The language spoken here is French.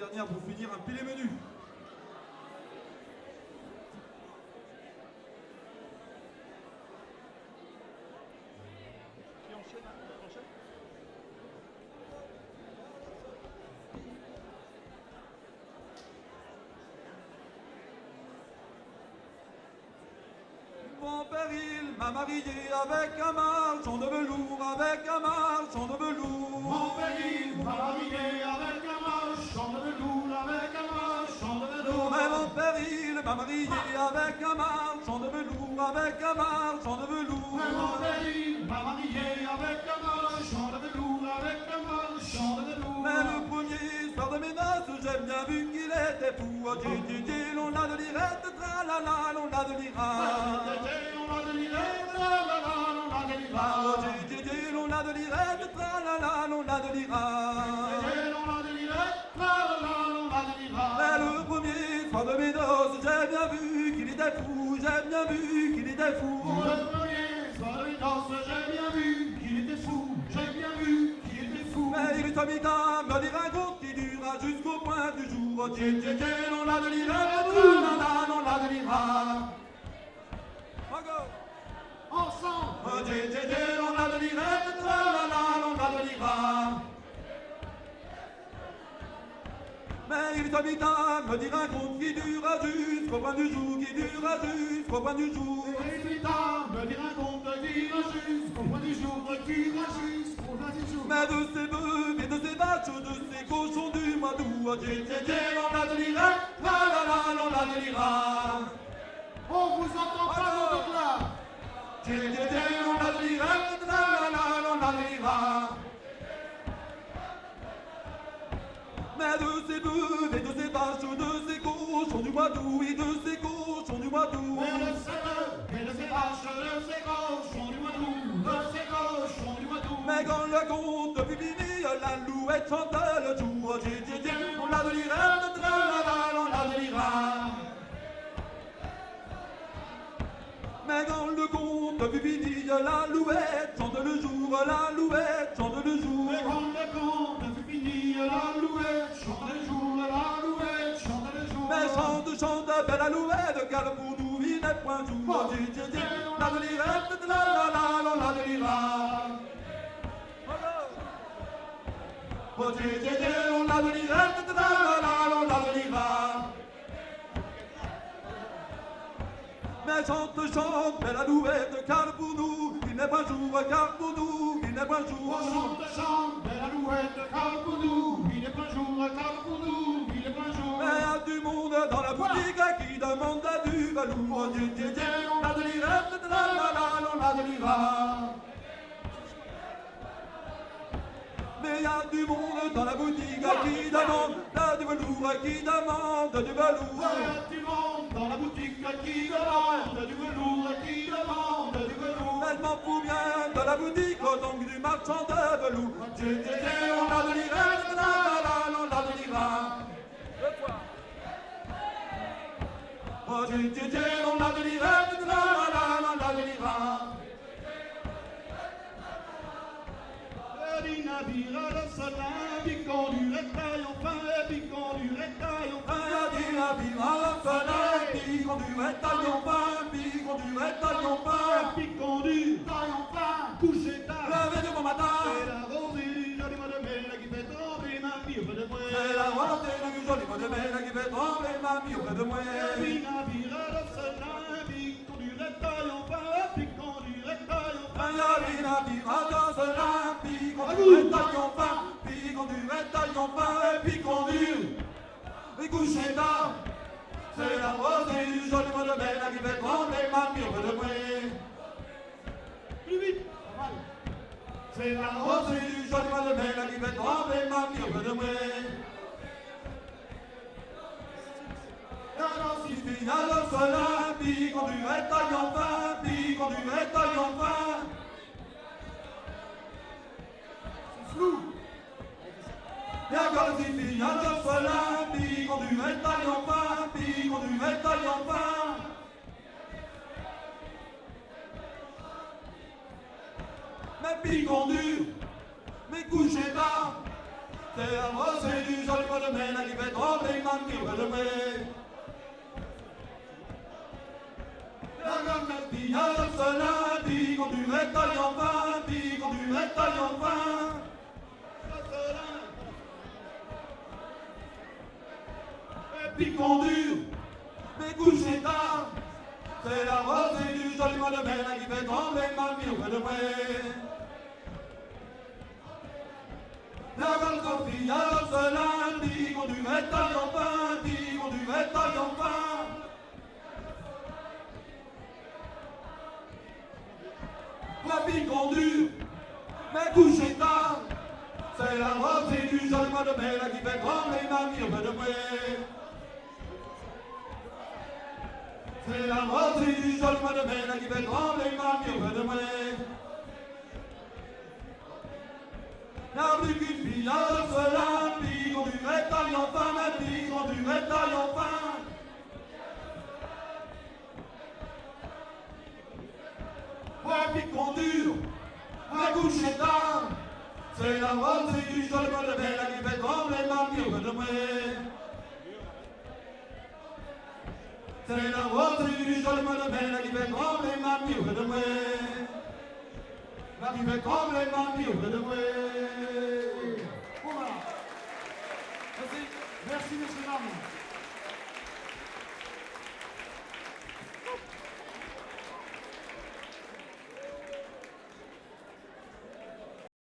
dernière pour finir un pilier menu. Qui enchaîne, hein, enchaîne. Mon péril m'a marié avec un marchand de velours, avec un marchand de velours. Mon péril m'a marié avec un marchand de velours, avec un marchand de velours. Mais mon péril m'a marié avec un marchand de velours, avec un marchand de velours. Mais mon péril m'a marié avec un marchand de velours, avec un marchand de velours. Mais le premier soir de mes noces, j'ai bien vu qu'il était fou. Oh, dit, on a de l'irette, tralala, on a de l'irette. On a de l'irette, tralala, on a de l'irette. Oh, dit, on a de l'irette, tralala, on a de l'irette. On a de l'irette, tralala, on a de l'irette. Mais le premier soir de mes noces, j'ai bien vu qu'il était fou, j'ai bien vu qu'il était fou. Le premier soir de mes noces, j'ai bien vu qu'il était fou, j'ai bien vu qu'il était fou. Mais il est mis à me dire un conte qui durera jusqu'au point du jour. Oh, dit, on a de l'irette, tralala, on a de l'irette. Ensemble. Oh, dit, on a de l'irette, tralala, on a de l'irette. Mais il est mis à me dire un conte qui durera jusqu'au point du jour, qui durera jusqu'au point du jour. Et plus tard, me dire un conte qui va jusqu'au point du jour, qui va jusqu'au point du jour. Mais de ces bœufs et de ces vaches, de ces cochons du mois d'août, oh, dit, on a de l'irette, tralala, on a de l'irette. On vous entend pas, vous dites là. On a de l'irette, tralala, on a de l'irette. Mais de ces bœufs et de ces vaches, de ces cochons du mois d'août, et de ces cochons du mois d'août. Mais de ces bœufs et de ces vaches, de ces cochons du mois d'août, de ces cochons du mois d'août. Mais quand le conte fut fini, la louette chanta le jour. On a de l'irette, tralala, on a de l'irette. Mais quand le conte fut fini, la louette chante le jour, la louette chante le jour. Mais quand le conte fut fini, la louette chante le jour, la louette chante le jour. Mais chante, chante, belle alouette, car pour nous il n'est point jour. On a de l'irette, tralala, on a de l'irette. On a de l'irette, tralala, on a de l'irette. Mais chante, chante, belle alouette, car pour nous il n'est pas jour, car pour nous il n'est pas jour. Chante, chante, belle alouette, car pour nous il n'est pas jour, car pour nous il n'est pas jour. Mais il y a du monde dans la boutique qui demande du velours. On a de l'irette, tralala, on a de l'irette. Mais il y a du monde dans la boutique qui demande du velours, qui demande du velours. Il y a du monde dans la boutique qui demande du velours, qui demande du velours. Elle m'en fout bien de la boutique, donc du marchand de velours. On a de l'irette, tralala, on a de l'irette. Oh, on a de l'irette, tralala, on a de l'irette. Du navire à la salade, piquant du rétail enfin, piquant du rétail enfin. Il y a du navire à la fenêtre, piquant du rétail en pain, piquant du rétail en pain. Piquant du taille enfin, couché tard. Levez du bon matin, C'est la rosée, jolie mois de mai, qui fait tomber ma vie au feu de c'est poing. la rentrée du joli mois de mai qui fait trembler ma vie auprès de moi. Du navire à la salade, piquant du rétail enfin, piquant du rétail enfin. Il y a du navire à la fenêtre, piquant du rétail en pain, piquant du rétail en pain, piquant du coucher tard. C'est la rosée du joli mois de mai qui fait trembler ma vie auprès de moi. Plus vite, pas mal. C'est la rosée du joli mois de mai qui fait trembler ma vie auprès de moi. Alors si je viens le soleil, piquant du rétail en pain, piquant du rétail en pain. C'est flou. Et encore si je viens le soleil, piquant du rétail en pain, piquant du rétail en pain. Mais piquant du, mais couchez tard. C'est la rosée du joli mois de mai, là qui fait trembler ma mire de mai. La grande fille à l'Arsenal, puis qu'on du rétaille enfin, puis qu'on du rétaille enfin. Et puis qu'on dure, mais coucher tard. C'est la rosée du joli mois de mai, là qui fait trembler ma mire de mai. La grande fille à l'Arsenal, puis qu'on du rétaille enfin, puis qu'on du rétaille enfin. La pique en dur, mais couché tard. C'est la rosée du joli mois de mai, là qui fait trembler ma mire de mai. C'est la rosée du joli mois de mai, là qui fait trembler ma mire de mai. La plus qu'une fille à l'orphelin, puis qu'on du rétaille enfin, ma fille, qu'on du rétaille enfin. Ouais, puis qu'on dure, la couche est tard. C'est la rosée du joli mois de mai, là qui fait trembler ma mire de mai. C'est la rosée du joli mois de mai, là qui fait trembler ma mire de mai. Là qui fait trembler ma mire de mai.